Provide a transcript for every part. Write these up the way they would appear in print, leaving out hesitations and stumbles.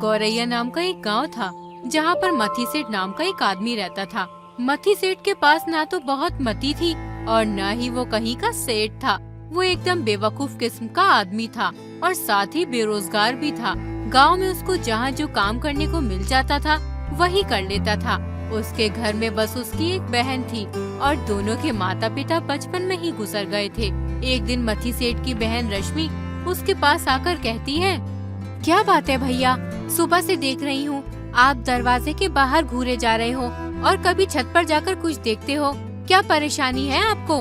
गौरैया नाम का एक गांव था जहां पर मथी सेठ नाम का एक आदमी रहता था। मथी सेठ के पास ना तो बहुत मती थी और न ही वो कहीं का सेठ था। वो एकदम बेवकूफ किस्म का आदमी था और साथ ही बेरोजगार भी था। गांव में उसको जहां जो काम करने को मिल जाता था वही कर लेता था। उसके घर में बस उसकी एक बहन थी और दोनों के माता पिता बचपन में ही गुजर गए थे। एक दिन मथी सेठ की बहन रश्मि उसके पास आकर कहती है, क्या बात है भैया, सुबह से देख रही हूँ आप दरवाजे के बाहर घूरे जा रहे हो और कभी छत पर जाकर कुछ देखते हो, क्या परेशानी है आपको?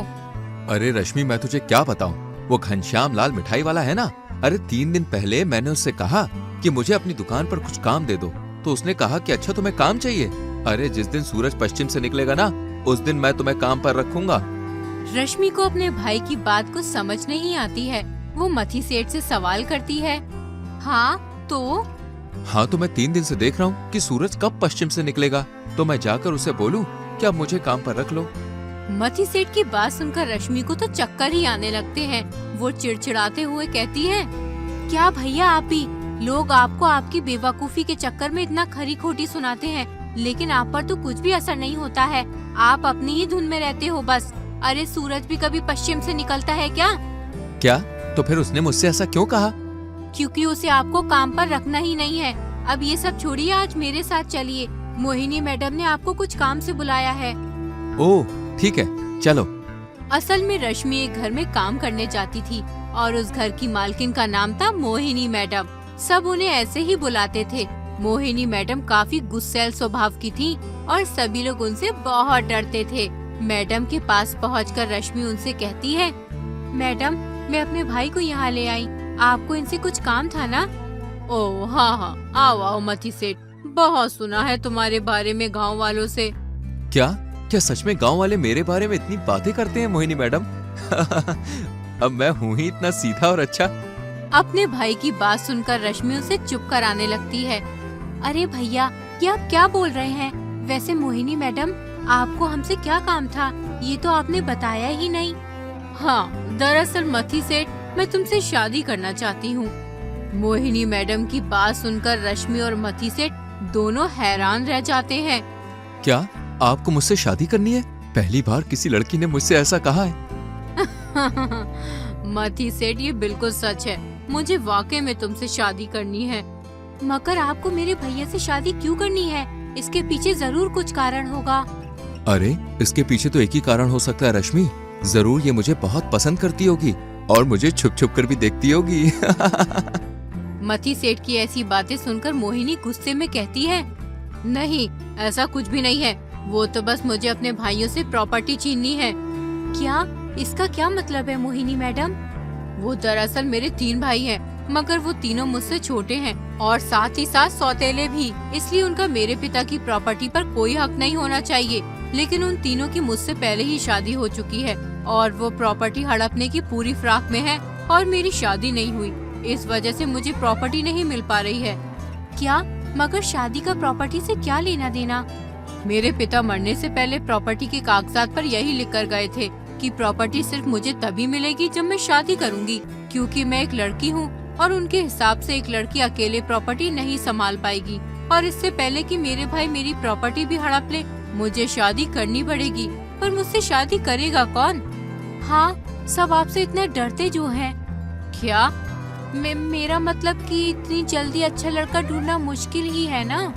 अरे रश्मि, मैं तुझे क्या बताऊं, वो घनश्याम लाल मिठाई वाला है ना। अरे 3 दिन पहले मैंने उससे कहा कि मुझे अपनी दुकान पर कुछ काम दे दो, तो उसने कहा कि अच्छा तुम्हें काम चाहिए। अरे जिस दिन सूरज पश्चिम से निकलेगा ना, उस दिन मैं तुम्हें काम पर रखूंगा। रश्मि को अपने भाई की बात को समझ नहीं आती है। वो मथी सेठ से सवाल करती है, हाँ तो मैं 3 दिन से देख रहा हूँ कि सूरज कब पश्चिम से निकलेगा, तो मैं जाकर उसे बोलूं कि अब मुझे काम पर रख लो। मथी सेठ की बात सुनकर रश्मि को तो चक्कर ही आने लगते हैं। वो चिड़चिड़ाते हुए कहती है, क्या भैया आप ही, लोग आपको आपकी बेवकूफी के चक्कर में इतना खरी खोटी सुनाते हैं, लेकिन आप पर तो कुछ भी असर नहीं होता है। आप अपनी ही धुन में रहते हो बस। अरे सूरज भी कभी पश्चिम से निकलता है क्या? तो फिर उसने मुझसे ऐसा क्यों कहा? क्योंकि उसे आपको काम पर रखना ही नहीं है। अब ये सब छोड़िए, आज मेरे साथ चलिए। मोहिनी मैडम ने आपको कुछ काम से बुलाया है। ओह ठीक है, चलो। असल में रश्मि एक घर में काम करने जाती थी और उस घर की मालकिन का नाम था मोहिनी मैडम। सब उन्हें ऐसे ही बुलाते थे। मोहिनी मैडम काफी गुस्सैल स्वभाव की थी और सभी लोग उनसे बहुत डरते थे। मैडम के पास पहुंचकर रश्मि उनसे कहती है, मैडम मैं अपने भाई को यहाँ ले आई, आपको इनसे कुछ काम था ना? ओह हाँ, आओ मथी सेठ, बहुत सुना है तुम्हारे बारे में गाँव वालों से। क्या सच में गांव वाले मेरे बारे में इतनी बातें करते हैं मोहिनी मैडम? अब मैं हूँ ही इतना सीधा और अच्छा। अपने भाई की बात सुनकर रश्मि उसे चुप कराने लगती है। अरे भैया, ये आप क्या बोल रहे हैं? वैसे मोहिनी मैडम, आपको हमसे क्या काम था, ये तो आपने बताया ही नहीं। हाँ, दरअसल मथी सेठ, मैं तुमसे शादी करना चाहती हूँ। मोहिनी मैडम की बात सुनकर रश्मि और मथी सेठ दोनों हैरान रह जाते हैं। क्या आपको मुझसे शादी करनी है? पहली बार किसी लड़की ने मुझसे ऐसा कहा है। मथी सेठ, ये बिल्कुल सच है, मुझे वाकई में तुमसे शादी करनी है। मगर आपको मेरे भैया से शादी क्यों करनी है? इसके पीछे जरूर कुछ कारण होगा। अरे इसके पीछे तो एक ही कारण हो सकता है रश्मि, जरूर ये मुझे बहुत पसंद करती होगी और मुझे छुप छुप कर भी देखती होगी। मथी सेठ की ऐसी बातें सुनकर मोहिनी गुस्से में कहती है, नहीं, ऐसा कुछ भी नहीं है, वो तो बस मुझे अपने भाइयों से प्रॉपर्टी छीननी है। क्या? इसका क्या मतलब है मोहिनी मैडम? वो दरअसल मेरे 3 भाई हैं, मगर वो तीनों मुझसे छोटे हैं और साथ ही साथ सौतेले भी, इसलिए उनका मेरे पिता की प्रॉपर्टी पर कोई हक नहीं होना चाहिए। लेकिन उन तीनों की मुझसे पहले ही शादी हो चुकी है और वो प्रॉपर्टी हड़पने की पूरी फिराक में है और मेरी शादी नहीं हुई, इस वजह से मुझे प्रॉपर्टी नहीं मिल पा रही है। क्या? मगर शादी का प्रॉपर्टी से क्या लेना देना? मेरे पिता मरने से पहले प्रॉपर्टी के कागजात पर यही लिख कर गए थे कि प्रॉपर्टी सिर्फ मुझे तभी मिलेगी जब मैं शादी करूंगी, क्योंकि मैं एक लड़की हूँ और उनके हिसाब से एक लड़की अकेले प्रॉपर्टी नहीं संभाल पाएगी। और इससे पहले कि मेरे भाई मेरी प्रॉपर्टी भी हड़प ले, मुझे शादी करनी पड़ेगी। पर मुझसे शादी करेगा कौन? हाँ, सब आपसे इतना डरते जो हैं। क्या? मेरा मतलब कि इतनी जल्दी अच्छा लड़का ढूंढना मुश्किल ही है ना?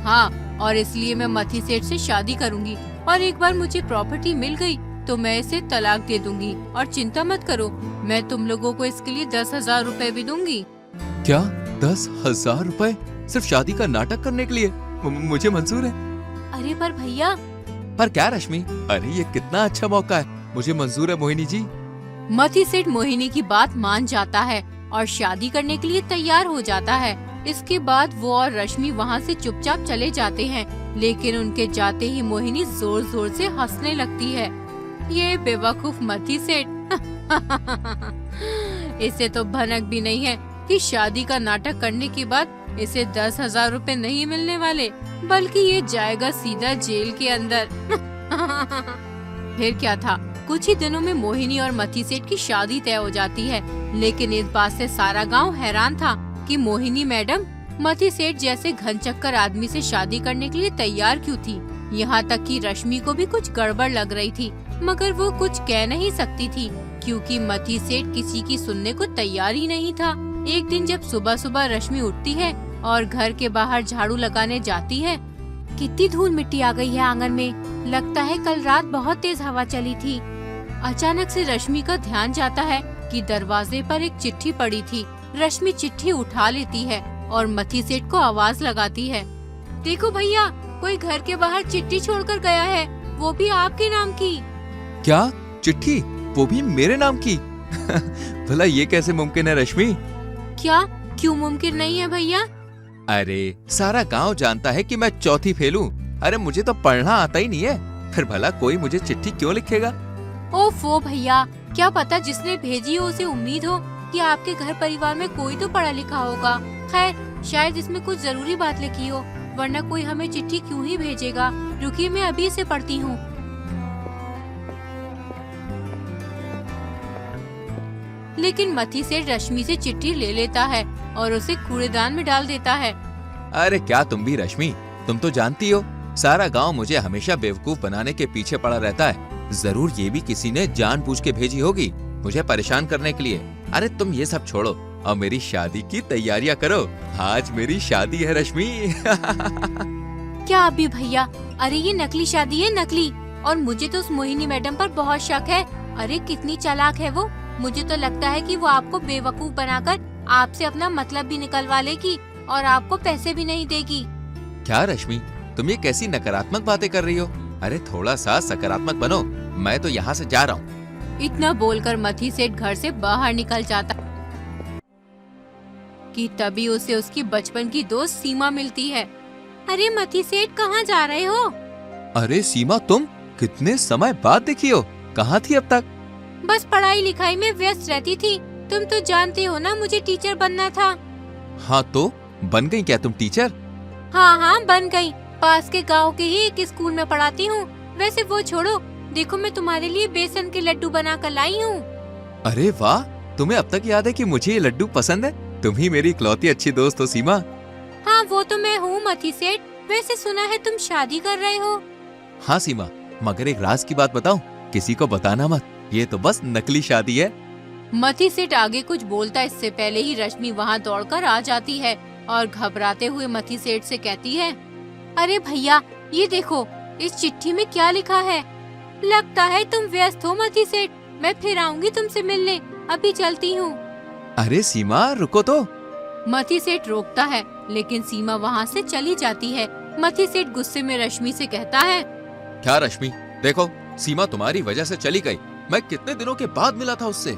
हाँ, और इसलिए मैं मथी सेठ से शादी करूंगी और एक बार मुझे प्रॉपर्टी मिल गई तो मैं इसे तलाक दे दूंगी। और चिंता मत करो, मैं तुम लोगों को इसके लिए 10,000 रुपए भी दूंगी। क्या 10,000 रुपए सिर्फ शादी का नाटक करने के लिए? मुझे मंजूर है। अरे पर भैया। पर क्या रश्मि, अरे ये कितना अच्छा मौका है, मुझे मंजूर है मोहिनी जी। मथी सेठ मोहिनी की बात मान जाता है और शादी करने के लिए तैयार हो जाता है। इसके बाद वो और रश्मि वहाँ से चुपचाप चले जाते हैं, लेकिन उनके जाते ही मोहिनी जोर जोर से हंसने लगती है। ये बेवकूफ मथी सेठ, इसे तो भनक भी नहीं है कि शादी का नाटक करने के बाद इसे 10,000 रुपए नहीं मिलने वाले, बल्कि ये जाएगा सीधा जेल के अंदर। फिर क्या था, कुछ ही दिनों में मोहिनी और मथी सेठ की शादी तय हो जाती है। लेकिन इस बात से सारा गांव हैरान था कि मोहिनी मैडम मती सेठ जैसे घनचक्कर आदमी से शादी करने के लिए तैयार क्यों थी? यहाँ तक कि रश्मि को भी कुछ गड़बड़ लग रही थी, मगर वो कुछ कह नहीं सकती थी क्योंकि मती सेठ किसी की सुनने को तैयार ही नहीं था। एक दिन जब सुबह सुबह रश्मि उठती है और घर के बाहर झाड़ू लगाने जाती है, कितनी धूल मिट्टी आ गई है आंगन में। लगता है कल रात बहुत तेज हवा चली थी। अचानक से रश्मि का ध्यान जाता है कि दरवाजे पर एक चिट्ठी पड़ी थी। रश्मि चिट्ठी उठा लेती है और मती सेठ को आवाज लगाती है, देखो भैया, कोई घर के बाहर चिट्ठी छोड़कर गया है, वो भी आपके नाम की। क्या चिट्ठी? वो भी मेरे नाम की? भला ये कैसे मुमकिन है रश्मि? क्या? क्यों मुमकिन नहीं है भैया? अरे सारा गांव जानता है कि मैं चौथी फेल हूँ। अरे मुझे तो पढ़ना आता ही नहीं है, फिर भला कोई मुझे चिट्ठी क्यों लिखेगा? ओफो भैया, क्या पता जिसने भेजी हो उसे उम्मीद हो कि आपके घर परिवार में कोई तो पढ़ा लिखा होगा। खैर, शायद इसमें कुछ जरूरी बात लिखी हो, वरना कोई हमें चिट्ठी क्यों ही भेजेगा। रुकिए, मैं अभी इसे पढ़ती हूँ। लेकिन मती सेठ रश्मि से चिट्ठी ले लेता है और उसे कूड़ेदान में डाल देता है। अरे क्या तुम भी रश्मि, तुम तो जानती हो सारा गांव मुझे हमेशा बेवकूफ बनाने के पीछे पड़ा रहता है। जरूर ये भी किसी ने जानबूझ के भेजी होगी मुझे परेशान करने के लिए। अरे तुम ये सब छोड़ो और मेरी शादी की तैयारियां करो। आज मेरी शादी है रश्मि। क्या अभी भैया? अरे ये नकली शादी है, नकली। और मुझे तो उस मोहिनी मैडम पर बहुत शक है। अरे कितनी चालाक है वो। मुझे तो लगता है कि वो आपको बेवकूफ बनाकर आपसे अपना मतलब भी निकलवा लेगी और आपको पैसे भी नहीं देगी। क्या रश्मि, तुम ये कैसी नकारात्मक बातें कर रही हो? अरे थोड़ा सा सकारात्मक बनो, मैं तो यहाँ से जा रहा हूँ। इतना बोलकर मती सेठ घर से बाहर निकल जाता कि तभी उसे उसकी बचपन की दोस्त सीमा मिलती है। अरे मती सेठ, कहाँ जा रहे हो? अरे सीमा, तुम कितने समय बाद दिखी हो? कहाँ थी अब तक? बस पढ़ाई लिखाई में व्यस्त रहती थी। तुम तो जानते हो ना, मुझे टीचर बनना था। हाँ तो बन गई क्या तुम टीचर? हाँ, बन गई। पास के गांव के ही एक स्कूल में पढ़ाती हूँ। वैसे वो छोड़ो, देखो मैं तुम्हारे लिए बेसन के लड्डू बना कर लाई हूँ। अरे वाह, तुम्हें अब तक याद है कि मुझे ये लड्डू पसंद है। तुम ही मेरी इकलौती अच्छी दोस्त हो सीमा। हाँ वो तो मैं हूँ मती सेठ। वैसे सुना है तुम शादी कर रहे हो? हाँ सीमा, मगर एक राज की बात बताऊं, किसी को बताना मत, ये तो बस नकली शादी है। मती सेठ आगे कुछ बोलता इससे पहले ही रश्मि वहाँ दौड़कर आ जाती है और घबराते हुए मती सेठ से कहती है, अरे भैया, ये देखो, इस चिट्ठी में क्या लिखा है। लगता है तुम व्यस्त हो मती सेठ। मैं फिर आऊंगी तुमसे मिलने, अभी चलती हूँ। अरे सीमा, रुको तो। मती सेठ रोकता है, लेकिन सीमा वहाँ से चली जाती है। मती सेठ गुस्से में रश्मि से कहता है, क्या रश्मि, देखो सीमा तुम्हारी वजह से चली गई। मैं कितने दिनों के बाद मिला था उससे।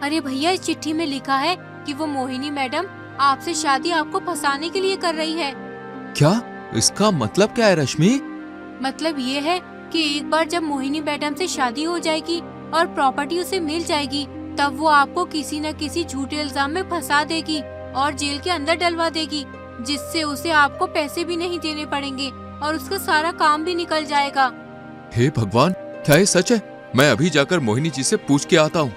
अरे भैया, इस चिट्ठी में लिखा है कि वो मोहिनी मैडम आपसे शादी आपको फंसाने के लिए कर रही है। क्या? इसका मतलब क्या है रश्मि? मतलब ये है कि एक बार जब मोहिनी मैडम से शादी हो जाएगी और प्रॉपर्टी उसे मिल जाएगी, तब वो आपको किसी न किसी झूठे इल्जाम में फंसा देगी और जेल के अंदर डलवा देगी, जिससे उसे आपको पैसे भी नहीं देने पड़ेंगे और उसका सारा काम भी निकल जाएगा। हे भगवान, क्या ये सच है? मैं अभी जाकर मोहिनी जी से पूछ के आता हूँ।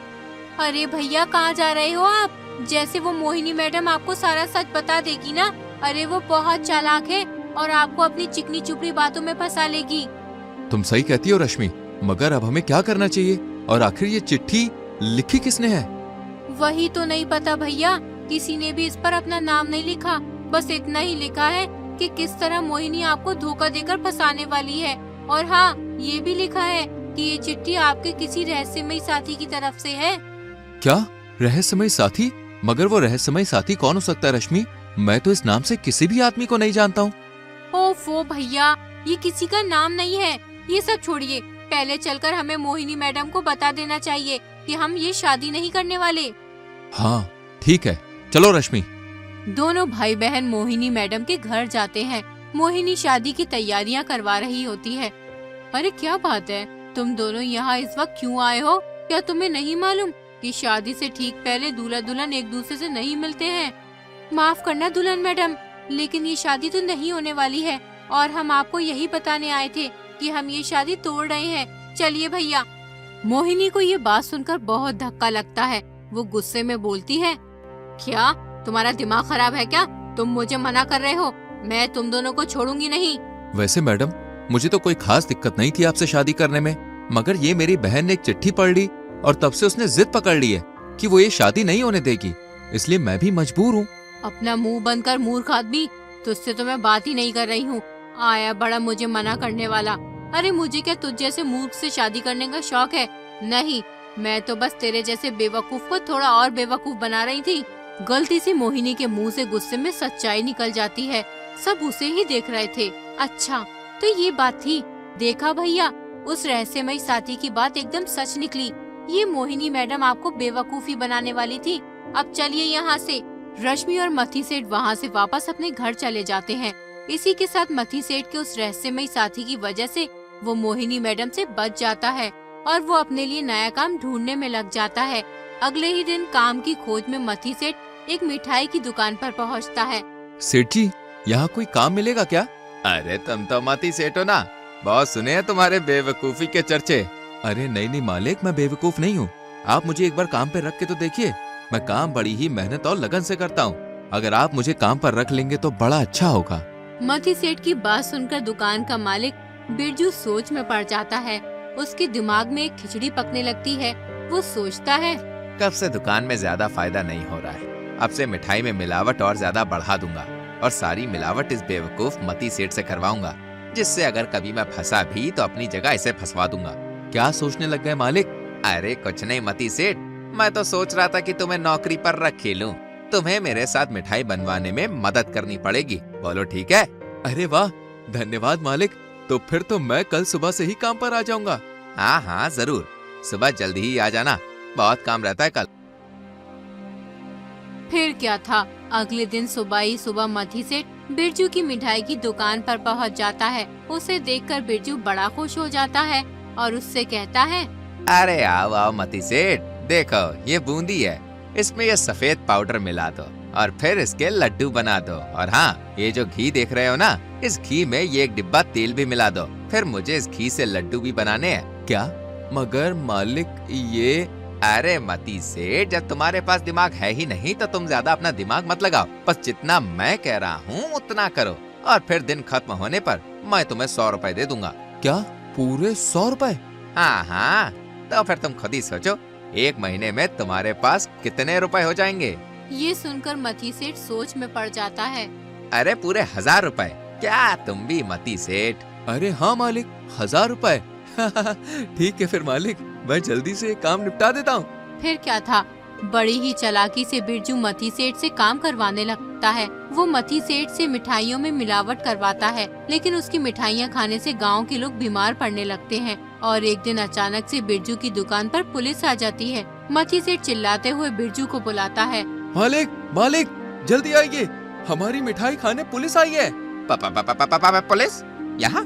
अरे भैया, कहाँ जा रहे हो आप? जैसे वो मोहिनी मैडम आपको सारा सच बता देगी ना। अरे वो बहुत चालाक है और आपको अपनी चिकनी चुपड़ी बातों में फंसा लेगी। तुम सही कहती हो रश्मि, मगर अब हमें क्या करना चाहिए? और आखिर ये चिट्ठी लिखी किसने है? वही तो नहीं पता भैया, किसी ने भी इस पर अपना नाम नहीं लिखा। बस इतना ही लिखा है कि किस तरह मोहिनी आपको धोखा देकर फंसाने वाली है। और हाँ, ये भी लिखा है कि ये चिट्ठी आपके किसी रहस्यमयी साथी की तरफ से है। क्या? रहस्यमय साथी? मगर वो रहस्यमय साथी कौन हो सकता है रश्मि? मैं तो इस नाम से किसी भी आदमी को नहीं जानता हूँ। ओफो भैया, ये किसी का नाम नहीं है। ये सब छोड़िए, पहले चलकर हमें मोहिनी मैडम को बता देना चाहिए कि हम ये शादी नहीं करने वाले। हाँ ठीक है, चलो रश्मि। दोनों भाई बहन मोहिनी मैडम के घर जाते हैं। मोहिनी शादी की तैयारियां करवा रही होती है। अरे क्या बात है, तुम दोनों यहाँ इस वक्त क्यों आए हो? क्या तुम्हें नहीं मालूम कि शादी से ठीक पहले दूल्हा दुल्हन एक दूसरे से नहीं मिलते हैं? माफ करना दुल्हन मैडम, लेकिन ये शादी तो नहीं होने वाली है और हम आपको यही बताने आए थे कि हम ये शादी तोड़ रहे हैं। चलिए भैया। मोहिनी को ये बात सुनकर बहुत धक्का लगता है। वो गुस्से में बोलती है, क्या तुम्हारा दिमाग खराब है क्या? तुम मुझे मना कर रहे हो, मैं तुम दोनों को छोड़ूंगी नहीं। वैसे मैडम, मुझे तो कोई खास दिक्कत नहीं थी आपसे शादी करने में, मगर ये मेरी बहन ने एक चिट्ठी पढ़ ली और तब से उसने जिद पकड़ ली है कि वो ये शादी नहीं होने देगी, इसलिए मैं भी मजबूर हूँ। अपना मुंह बंद कर मूर्ख आदमी, तुझसे तो मैं बात ही नहीं कर रही हूँ। आया बड़ा मुझे मना करने वाला। अरे मुझे क्या तुझ जैसे मूर्ख से शादी करने का शौक है? नहीं, मैं तो बस तेरे जैसे बेवकूफ को थोड़ा और बेवकूफ बना रही थी। गलती से मोहिनी के मुंह से गुस्से में सच्चाई निकल जाती है। सब उसे ही देख रहे थे। अच्छा तो ये बात थी। देखा भैया, उस रहस्यमयी साथी की बात एकदम सच निकली। ये मोहिनी मैडम आपको बेवकूफी बनाने वाली थी। अब चलिए यहाँ से। रश्मि और मथी सेठ वहाँ से वापस अपने घर चले जाते हैं। इसी के साथ मथी सेठ के उस रहस्यमयी साथी की वजह से वो मोहिनी मैडम से बच जाता है और वो अपने लिए नया काम ढूंढने में लग जाता है। अगले ही दिन काम की खोज में मथी सेठ एक मिठाई की दुकान पर पहुंचता है। सेठ जी, यहाँ कोई काम मिलेगा क्या? अरे तुम तो मती सेठ हो ना, बहुत सुने हैं तुम्हारे बेवकूफी के चर्चे। अरे नहीं मालिक, मैं बेवकूफ नहीं हूँ। आप मुझे एक बार काम पे रख के तो देखिए। मैं काम बड़ी ही मेहनत और लगन से करता हूँ। अगर आप मुझे काम पर रख लेंगे तो बड़ा अच्छा होगा। मथी सेठ की बात सुनकर दुकान का मालिक बिरजू सोच में पड़ जाता है। उसके दिमाग में एक खिचड़ी पकने लगती है। वो सोचता है, कब से दुकान में ज्यादा फायदा नहीं हो रहा है। अब से मिठाई में मिलावट और ज्यादा बढ़ा दूंगा और सारी मिलावट इस बेवकूफ मती सेठ से करवाऊंगा, जिससे अगर कभी मैं फंसा भी तो अपनी जगह इसे फंसवा दूंगा। क्या सोचने लग गए मालिक? अरे कुछ नहीं मती सेठ, मैं तो सोच रहा था कि तुम्हें नौकरी पर रख लूं। तुम्हें मेरे साथ मिठाई बनवाने में मदद करनी पड़ेगी। बोलो ठीक है? अरे वाह, धन्यवाद मालिक। तो फिर तो मैं कल सुबह से ही काम पर आ जाऊंगा। हाँ हाँ जरूर, सुबह जल्दी ही आ जाना, बहुत काम रहता है कल। फिर क्या था, अगले दिन सुबह ही सुबह मथी सेठ बिरजू की मिठाई की दुकान पर पहुंच जाता है। उसे देखकर बिरजू बड़ा खुश हो जाता है और उससे कहता है, अरे आओ आओ मती सेठ, देखो ये बूंदी है, इसमें ये सफेद पाउडर मिला दो और फिर इसके लड्डू बना दो। और हाँ, ये जो घी देख रहे हो ना, इस घी में ये एक डिब्बा तेल भी मिला दो। फिर मुझे इस घी से लड्डू भी बनाने हैं। क्या? मगर मालिक ये... अरे मती सेठ, जब तुम्हारे पास दिमाग है ही नहीं तो तुम ज्यादा अपना दिमाग मत लगाओ। बस जितना मैं कह रहा हूँ उतना करो और फिर दिन खत्म होने पर मैं तुम्हें 100 रुपए दे दूंगा। क्या? पूरे 100 रुपए? हाँ हाँ, तो फिर तुम खुद ही सोचो, एक महीने में तुम्हारे पास कितने रुपए हो जाएंगे? ये सुनकर मथी सेठ सोच में पड़ जाता है। अरे पूरे 1000 रुपए। क्या तुम भी मती सेठ? अरे हाँ मालिक, 1000 रुपए। ठीक है फिर मालिक, मैं जल्दी से काम निपटा देता हूँ। फिर क्या था, बड़ी ही चालाकी से बिरजू मथी सेठ से काम करवाने लगता है। वो मथी सेठ से मिठाइयों में मिलावट करवाता है, लेकिन उसकी मिठाइयाँ खाने से गांव के लोग बीमार पड़ने लगते हैं। और एक दिन अचानक से बिरजू की दुकान पर पुलिस आ जाती है। मथी सेठ चिल्लाते हुए बिरजू को बुलाता है, मालिक मालिक, जल्दी आइए, हमारी मिठाई खाने पुलिस आई है। पुलिस यहाँ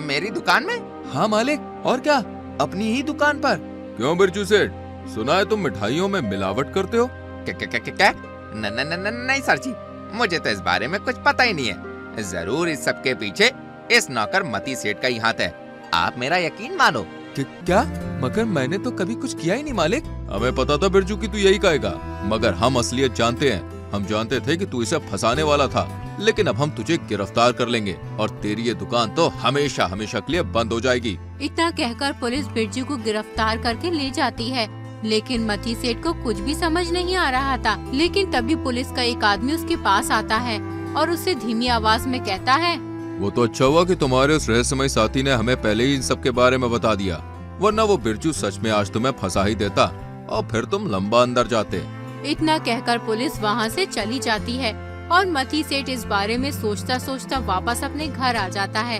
मेरी दुकान में? हाँ मालिक, और क्या, अपनी ही दुकान पर। क्यों बिरजू सेठ, सुना है तुम मिठाइयों में मिलावट करते हो? क्या? नहीं सर जी, मुझे तो इस बारे में कुछ पता ही नहीं है। जरूर इस सब के पीछे इस नौकर मती सेठ का ही हाथ है, आप मेरा यकीन मानो। क्या? मगर मैंने तो कभी कुछ किया ही नहीं मालिक। हमें पता था बिरजू की तू यही कहेगा, मगर हम असलियत जानते हैं। हम जानते थे कि तू इसे फंसाने वाला था, लेकिन अब हम तुझे गिरफ्तार कर लेंगे और तेरी ये दुकान तो हमेशा हमेशा के लिए बंद हो जाएगी। इतना कहकर पुलिस बिरजू को गिरफ्तार करके ले जाती है, लेकिन मथी सेठ को कुछ भी समझ नहीं आ रहा था। लेकिन तभी पुलिस का एक आदमी उसके पास आता है और उससे धीमी आवाज में कहता है, वो तो अच्छा हुआ कि तुम्हारे उस रहस्यमय साथी ने हमें पहले ही इन सब के बारे में बता दिया, वरना वो बिरजू सच में आज तुम्हें फंसा ही देता और फिर तुम लंबा अंदर जाते। इतना कहकर पुलिस वहाँ से चली जाती है और मथी सेठ इस बारे में सोचता सोचता वापस अपने घर आ जाता है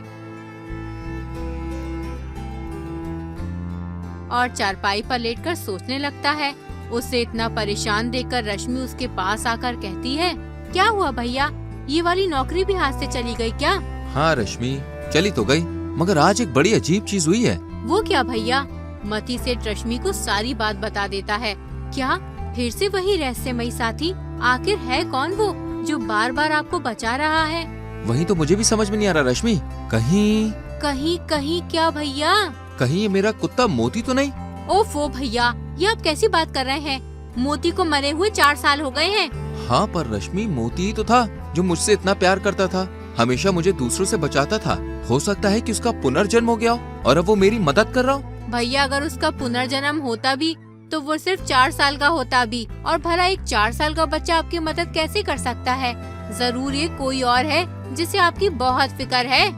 और चारपाई पर लेटकर सोचने लगता है। उसे इतना परेशान देखकर रश्मि उसके पास आकर कहती है, क्या हुआ भैया, ये वाली नौकरी भी हाथ से चली गई क्या? हाँ रश्मि, चली तो गई, मगर आज एक बड़ी अजीब चीज हुई है। वो क्या भैया? मथी सेठ रश्मि को सारी बात बता देता है। क्या फिर से वही रहस्यमयी साथी? आखिर है कौन वो जो बार बार आपको बचा रहा है? वही तो मुझे भी समझ में नहीं आ रहा रश्मि। कहीं क्या भैया? कहीं ये मेरा कुत्ता मोती तो नहीं? ओफो भैया, ये आप कैसी बात कर रहे हैं? मोती को मरे हुए 4 साल हो गए हैं। हाँ पर रश्मि, मोती ही तो था जो मुझसे इतना प्यार करता था, हमेशा मुझे दूसरों से बचाता था। हो सकता है कि उसका पुनर्जन्म हो गया हो और अब वो मेरी मदद कर रहा हो। भैया अगर उसका पुनर्जन्म होता भी तो वो सिर्फ 4 साल का होता भी, और भला एक 4 साल का बच्चा आपकी मदद कैसे कर सकता है? जरूर ये कोई और है जिसे आपकी बहुत फिक्र है।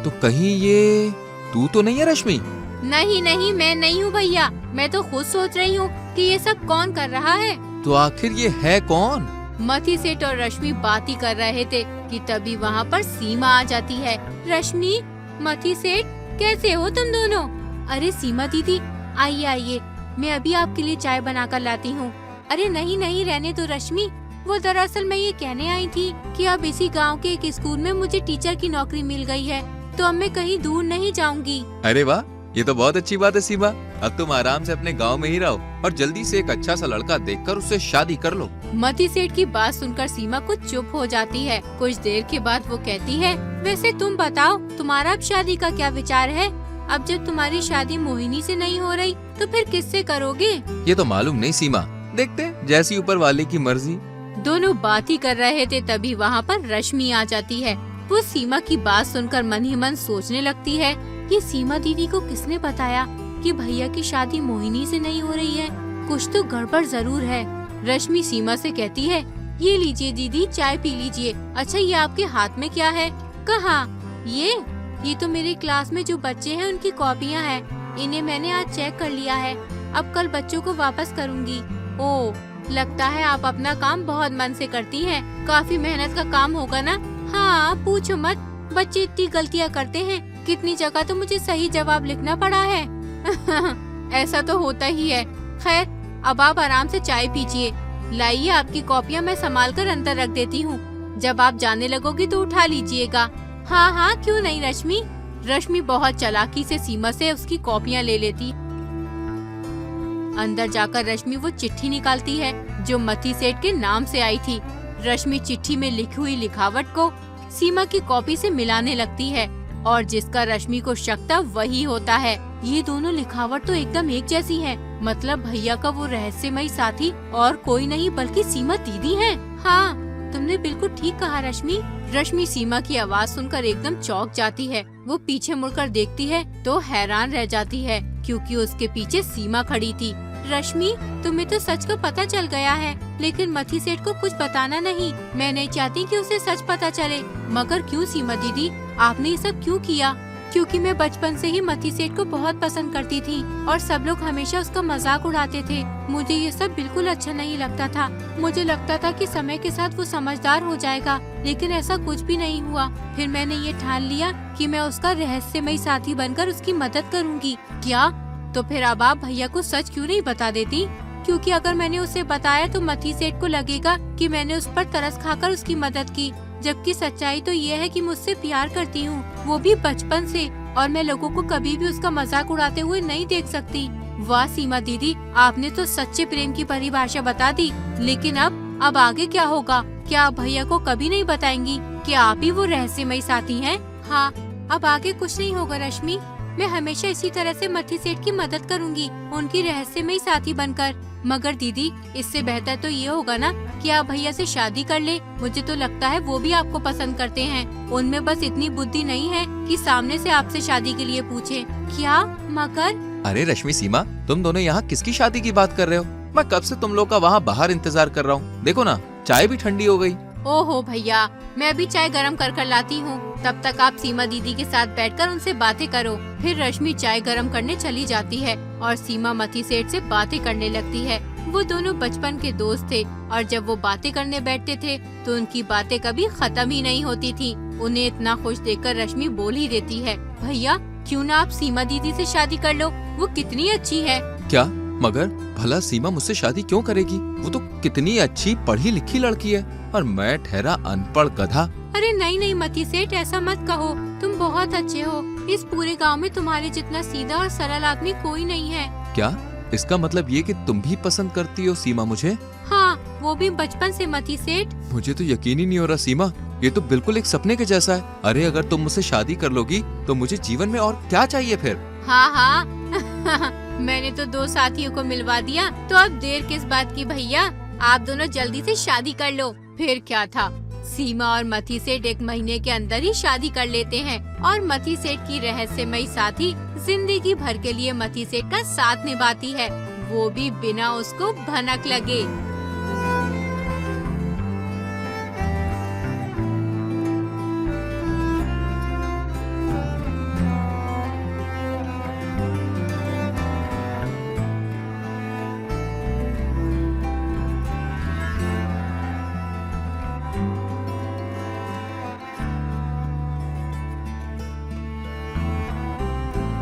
तो कहीं ये तू तो नहीं है रश्मि? नहीं नहीं, मैं नहीं हूँ भैया। मैं तो खुद सोच रही हूँ कि ये सब कौन कर रहा है। तो आखिर ये है कौन? मती सेठ और रश्मि बात ही कर रहे थे कि तभी वहाँ पर सीमा आ जाती है। रश्मि, मती सेठ, कैसे हो तुम दोनों? अरे सीमा दीदी, आइए आइए, मैं अभी आपके लिए चाय बनाकर लाती हूँ। अरे नहीं नहीं, रहने दो रश्मि। वो दरअसल मैं ये कहने आई थी कि अब इसी गांव के एक स्कूल में मुझे टीचर की नौकरी मिल गई है, तो अब मैं कहीं दूर नहीं जाऊंगी। अरे वाह, ये तो बहुत अच्छी बात है सीमा। अब तुम आराम से अपने गांव में ही रहो और जल्दी से एक अच्छा सा लड़का देखकर उससे शादी कर लो। मती सेठ की बात सुनकर सीमा कुछ चुप हो जाती है। कुछ देर के बाद वो कहती है, वैसे तुम बताओ, तुम्हारा अब शादी का क्या विचार है? अब जब तुम्हारी शादी मोहिनी से नहीं हो रही तो फिर किससे करोगे? ये तो मालूम नहीं सीमा, देखते जैसी ऊपर वाले की मर्जी। दोनों बात ही कर रहे थे तभी वहाँ पर रश्मि आ जाती है। वो सीमा की बात सुनकर मन ही मन सोचने लगती है, ये सीमा दीदी को किसने बताया कि भैया की शादी मोहिनी से नहीं हो रही है? कुछ तो गड़बड़ जरूर है। रश्मि सीमा से कहती है, ये लीजिए दीदी, चाय पी लीजिए। अच्छा ये आपके हाथ में क्या है? कहाँ? ये तो मेरे क्लास में जो बच्चे हैं उनकी कॉपियाँ हैं। इन्हें मैंने आज चेक कर लिया है, अब कल बच्चों को वापस करूँगी। ओह, लगता है आप अपना काम बहुत मन से करती हैं। काफी मेहनत का काम होगा ना? हाँ पूछो मत, बच्चे इतनी गलतियाँ करते हैं, कितनी जगह तो मुझे सही जवाब लिखना पड़ा है। ऐसा तो होता ही है। खैर अब आप आराम से चाय पीजिए। लाइए आपकी कॉपियाँ मैं संभाल कर अंदर रख देती हूँ, जब आप जाने लगोगी तो उठा लीजिएगा। हाँ हाँ क्यों नहीं रश्मि। रश्मि बहुत चालाकी से सीमा से उसकी कॉपियाँ ले लेती। अंदर जाकर रश्मि वो चिट्ठी निकालती है जो मती सेठ के नाम से आई थी। रश्मि चिट्ठी में लिखी हुई लिखावट को सीमा की कॉपी से मिलाने लगती है और जिसका रश्मि को शक था वही होता है। ये दोनों लिखावट तो एकदम एक जैसी है। मतलब भैया का वो रहस्यमयी साथी और कोई नहीं बल्कि सीमा दीदी है। हाँ तुमने बिल्कुल ठीक कहा रश्मि। रश्मि सीमा की आवाज सुनकर एकदम चौंक जाती है। वो पीछे मुड़कर देखती है तो हैरान रह जाती है क्योंकि उसके पीछे सीमा खड़ी थी। रश्मि, तुम्हें तो सच का पता चल गया है, लेकिन मती सेठ को कुछ बताना नहीं। मैं नहीं चाहती कि उसे सच पता चले। मगर क्यों सीमा दीदी, आपने ये सब क्यों किया? क्योंकि मैं बचपन से ही मती सेठ को बहुत पसंद करती थी और सब लोग हमेशा उसका मजाक उड़ाते थे। मुझे ये सब बिल्कुल अच्छा नहीं लगता था। मुझे लगता था कि समय के साथ वो समझदार हो जाएगा, लेकिन ऐसा कुछ भी नहीं हुआ। फिर मैंने ये ठान लिया कि मैं उसका रहस्यमयी साथी बनकर उसकी मदद करूँगी। क्या? तो फिर अब आप भैया को सच क्यों नहीं बता देती? क्योंकि अगर मैंने उसे बताया तो मती सेठ को लगेगा कि मैंने उस पर तरस खाकर उसकी मदद की, जबकि सच्चाई तो ये है कि मुझसे प्यार करती हूँ, वो भी बचपन से, और मैं लोगों को कभी भी उसका मजाक उड़ाते हुए नहीं देख सकती। वाह सीमा दीदी, आपने तो सच्चे प्रेम की परिभाषा बता दी। लेकिन अब आगे क्या होगा? क्या आप भैया को कभी नहीं बताएंगी कि आप ही वो रहस्यमयी साथी हैं? हाँ, अब आगे कुछ नहीं होगा रश्मि। मैं हमेशा इसी तरह से मती सेठ की मदद करूंगी, उनकी रहस्यमयी साथी बनकर। मगर दीदी, इससे बेहतर तो ये होगा ना कि आप भैया से शादी कर ले। मुझे तो लगता है वो भी आपको पसंद करते हैं। उनमें बस इतनी बुद्धि नहीं है कि सामने से आपसे शादी के लिए पूछे। क्या? मगर? अरे रश्मि, सीमा, तुम दोनों यहाँ किसकी शादी की बात कर रहे हो? मैं कब से तुम लोग का वहाँ बाहर इंतजार कर रहा हूँ। देखो ना, चाय भी ठंडी हो गई। ओहो भैया, मैं अभी चाय गरम कर लाती हूँ। तब तक आप सीमा दीदी के साथ बैठकर उनसे बातें करो। फिर रश्मि चाय गरम करने चली जाती है और सीमा मती सेठ से बातें करने लगती है। वो दोनों बचपन के दोस्त थे और जब वो बातें करने बैठते थे तो उनकी बातें कभी खत्म ही नहीं होती थी। उन्हें इतना खुश देखकर रश्मि बोल ही देती है, भैया क्यों ना आप सीमा दीदी से शादी कर लो, वो कितनी अच्छी है। क्या? मगर भला सीमा मुझसे शादी क्यों करेगी? वो तो कितनी अच्छी पढ़ी लिखी लड़की है और मैं ठहरा अनपढ़ गधा। अरे नहीं नहीं मती सेठ, ऐसा मत कहो। तुम बहुत अच्छे हो। इस पूरे गांव में तुम्हारे जितना सीधा और सरल आदमी कोई नहीं है। क्या? इसका मतलब ये कि तुम भी पसंद करती हो सीमा मुझे? हाँ, वो भी बचपन से मती सेठ। मुझे तो यकीन ही नहीं हो रहा सीमा, ये तो बिल्कुल एक सपने के जैसा है। अरे अगर तुम मुझसे शादी कर लोगी तो मुझे जीवन में और क्या चाहिए फिर? हाँ हाँ मैंने तो 2 साथियों को मिलवा दिया, तो अब देर किस बात की भैया, आप दोनों जल्दी से शादी कर लो। फिर क्या था, सीमा और मती सेठ 1 महीने के अंदर ही शादी कर लेते हैं और मती सेठ की रहस्यमयी साथी जिंदगी भर के लिए मती सेठ का साथ निभाती है, वो भी बिना उसको भनक लगे।